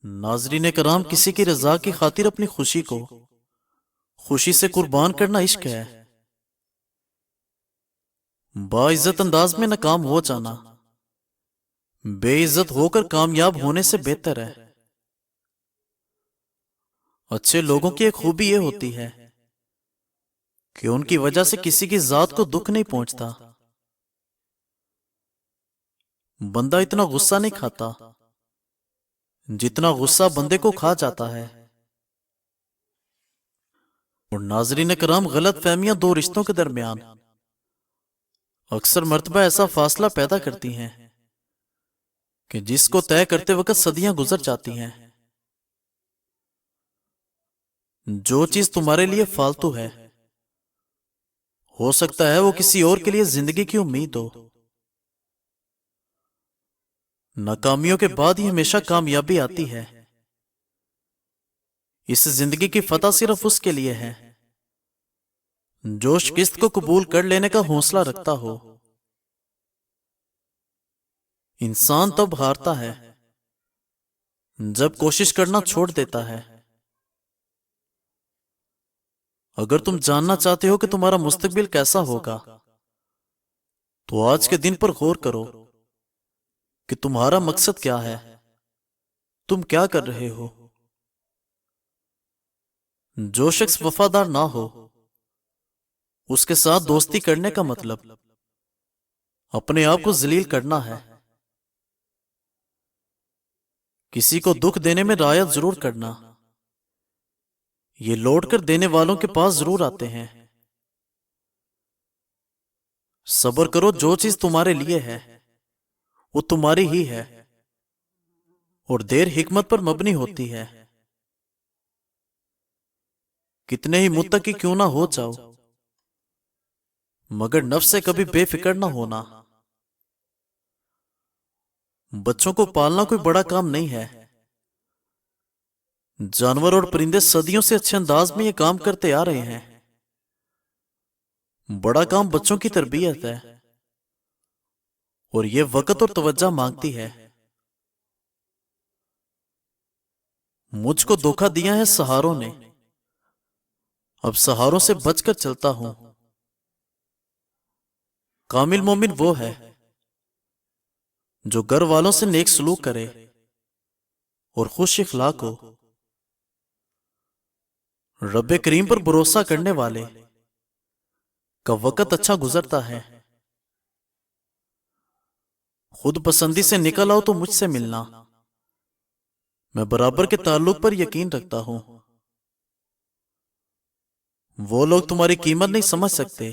ناظرین کرام، کسی کی رضا کی خاطر اپنی خوشی کو خوشی سے قربان کرنا عشق ہے۔ باعزت انداز میں ناکام ہو جانا بے عزت ہو کر کامیاب ہونے سے بہتر ہے۔ اچھے لوگوں کی ایک خوبی یہ ہوتی ہے کہ ان کی وجہ سے کسی کی ذات کو دکھ نہیں پہنچتا۔ بندہ اتنا غصہ نہیں کھاتا جتنا غصہ بندے کو کھا جاتا ہے۔ اور ناظرین کرام، غلط فہمیاں دو رشتوں کے درمیان اکثر مرتبہ ایسا فاصلہ پیدا کرتی ہیں کہ جس کو طے کرتے وقت صدیاں گزر جاتی ہیں۔ جو چیز تمہارے لیے فالتو ہے ہو سکتا ہے وہ کسی اور کے لیے زندگی کی امید ہو۔ ناکامیوں کے بعد ہی ہمیشہ کامیابی آتی ہے۔ اس زندگی کی فتح صرف اس کے لیے ہے جو شکست کو قبول کر لینے کا حوصلہ رکھتا ہو۔ انسان تب ہارتا ہے جب کوشش کرنا چھوڑ دیتا ہے۔ اگر تم جاننا چاہتے ہو کہ تمہارا مستقبل کیسا ہوگا تو آج کے دن پر غور کرو کہ تمہارا مقصد کیا ہے، تم کیا کر رہے ہو۔ جو شخص وفادار نہ ہو اس کے ساتھ دوستی کرنے کا مطلب اپنے آپ کو ذلیل کرنا ہے۔ کسی کو دکھ دینے میں رعایت ضرور کرنا، یہ لوٹ کر دینے والوں کے پاس ضرور آتے ہیں۔ صبر کرو، جو چیز تمہارے لیے ہے وہ تمہاری ہی ہے، اور دیر حکمت پر مبنی ہوتی ہے۔ کتنے ہی متقی کیوں نہ ہو جاؤ مگر نفس سے کبھی بے فکر نہ ہونا۔ بچوں کو پالنا کوئی بڑا کام نہیں ہے۔ جانور اور پرندے صدیوں سے اچھے انداز میں یہ کام کرتے آ رہے ہیں۔ بڑا کام بچوں کی تربیت ہے، اور یہ وقت اور توجہ مانگتی ہے۔ مجھ کو دھوکہ دیا ہے سہاروں نے، اب سہاروں سے بچ کر چلتا ہوں۔ کامل مومن وہ ہے جو گھر والوں سے نیک سلوک کرے اور خوش اخلاق ہو۔ رب کریم پر بھروسہ کرنے والے کا وقت اچھا گزرتا ہے۔ خود پسندی سے نکل آؤ تو مجھ سے ملنا، میں برابر کے تعلق پر یقین رکھتا ہوں۔ وہ لوگ تمہاری قیمت نہیں سمجھ سکتے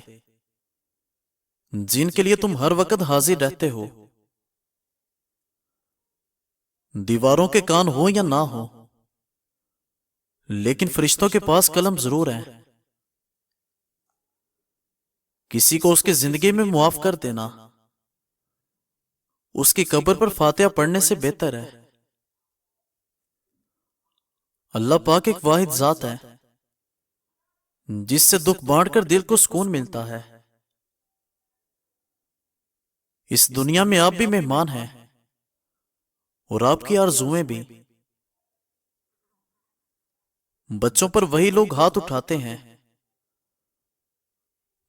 جن کے لیے تم ہر وقت حاضر رہتے ہو۔ دیواروں کے کان ہو یا نہ ہو لیکن فرشتوں کے پاس قلم ضرور ہے۔ کسی کو اس کی زندگی میں معاف کر دینا اس کی قبر پر فاتحہ پڑھنے سے بہتر ہے۔ اللہ پاک ایک واحد ذات ہے جس سے دکھ بانٹ کر دل کو سکون ملتا ہے۔ اس دنیا میں آپ بھی مہمان ہیں اور آپ کی آرزوئیں بھی۔ بچوں پر وہی لوگ ہاتھ اٹھاتے ہیں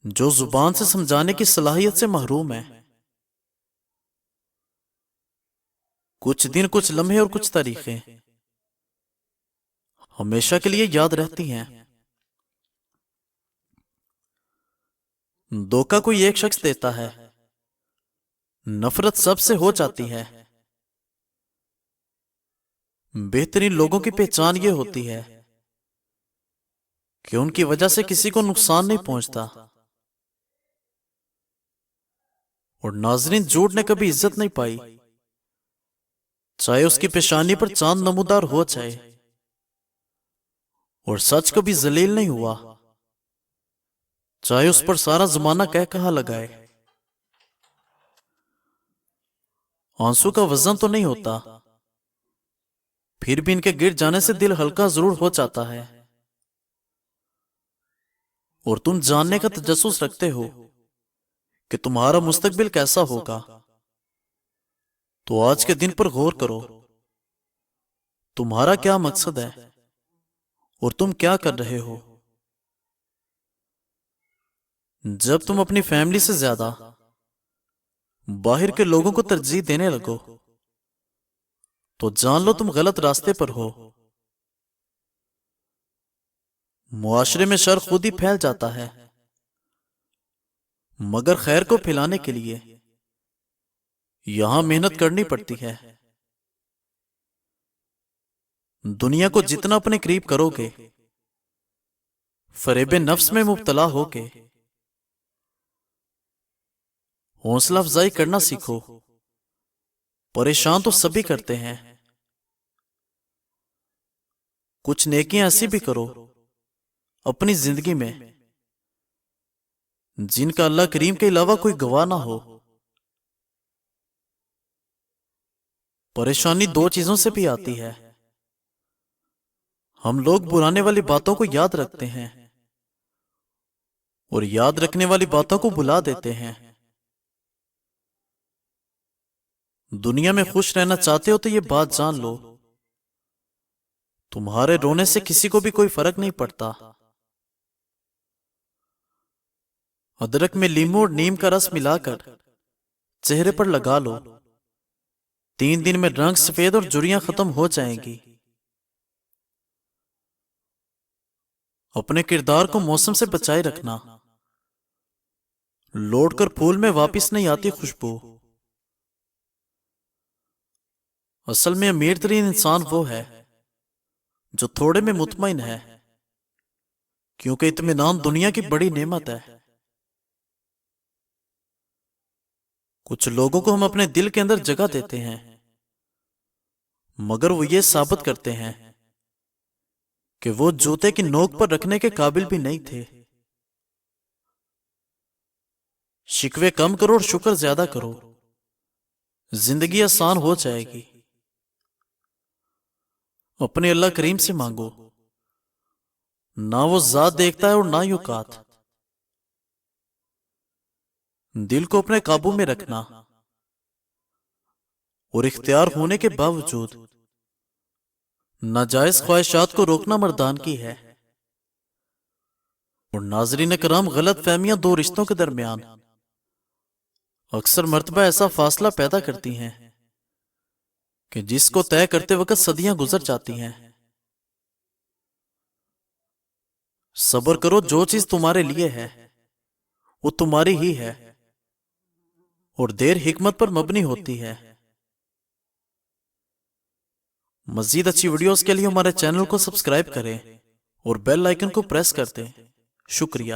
جو زبان سے سمجھانے کی صلاحیت سے محروم ہیں۔ کچھ دن، کچھ لمحے اور کچھ تاریخیں ہمیشہ کے لیے یاد رہتی ہیں۔ دھوکہ کوئی ایک شخص دیتا ہے، نفرت سب سے ہو جاتی ہے۔ بہترین لوگوں کی پہچان یہ ہوتی ہے کہ ان کی وجہ سے کسی کو نقصان نہیں پہنچتا۔ اور ناظرین، جھوٹ نے کبھی عزت نہیں پائی، چاہے اس کی پیشانی پر چاند نمودار ہو جائے، اور سچ کبھی ذلیل نہیں ہوا، چاہے اس پر سارا زمانہ کہا لگائے۔ آنسو کا وزن تو نہیں ہوتا، پھر بھی ان کے گر جانے سے دل ہلکا ضرور ہو جاتا ہے۔ اور تم جاننے کا تجسس رکھتے ہو کہ تمہارا مستقبل کیسا ہوگا، تو آج کے دن پر غور کرو۔ تمہارا کیا مقصد ہے اور تم کیا کر رہے ہو؟ جب تم اپنی فیملی سے زیادہ باہر کے لوگوں کو ترجیح دینے لگو تو جان لو تم غلط راستے پر ہو۔ معاشرے میں شر خود ہی پھیل جاتا ہے، مگر خیر کو پھیلانے کے لیے یہاں محنت کرنی پڑتی ہے۔ دنیا کو جتنا اپنے قریب کرو گے، فریب نفس میں مبتلا ہو کے حوصلہ افزائی کرنا سیکھو۔ پریشان تو سبھی کرتے ہیں، کچھ نیکیاں ایسی بھی کرو اپنی زندگی میں جن کا اللہ کریم کے علاوہ کوئی گواہ نہ ہو۔ پریشانی دو چیزوں سے بھی آتی ہے، ہم لوگ بلانے والی باتوں کو یاد رکھتے ہیں اور یاد رکھنے والی باتوں کو بلا دیتے ہیں۔ دنیا میں خوش رہنا چاہتے ہو تو یہ بات جان لو، تمہارے رونے سے کسی کو بھی کوئی فرق نہیں پڑتا۔ ادرک میں لیموں اور نیم کا رس ملا کر چہرے پر لگا لو، 3 دن میں رنگ سفید اور جھریاں ختم ہو جائیں گی۔ اپنے کردار کو موسم سے بچائے رکھنا، لوٹ کر پھول میں واپس نہیں آتی خوشبو۔ اصل میں امیر ترین انسان وہ ہے جو تھوڑے میں مطمئن ہے، کیونکہ اطمینان دنیا کی بڑی نعمت ہے۔ کچھ لوگوں کو ہم اپنے دل کے اندر جگہ دیتے ہیں، مگر وہ یہ ثابت کرتے ہیں کہ وہ جوتے کی نوک پر رکھنے کے قابل بھی نہیں تھے۔ شکوے کم کرو اور شکر زیادہ کرو، زندگی آسان ہو جائے گی۔ اپنے اللہ کریم سے مانگو، نہ وہ ذات دیکھتا ہے اور نہ ہی اوقات۔ دل کو اپنے قابو میں رکھنا اور اختیار ہونے کے باوجود ناجائز خواہشات کو روکنا مردانگی ہے۔ اور ناظرین کرام، غلط فہمیاں دو رشتوں کے درمیان اکثر مرتبہ ایسا فاصلہ پیدا کرتی ہیں کہ جس کو طے کرتے وقت صدیاں گزر جاتی ہیں۔ صبر کرو، جو چیز تمہارے لیے ہے وہ تمہاری ہی ہے، اور دیر حکمت پر مبنی ہوتی ہے۔ مزید اچھی ویڈیوز کے لیے ہمارے چینل کو سبسکرائب کریں اور بیل آئیکن کو پریس کر دیں۔ شکریہ۔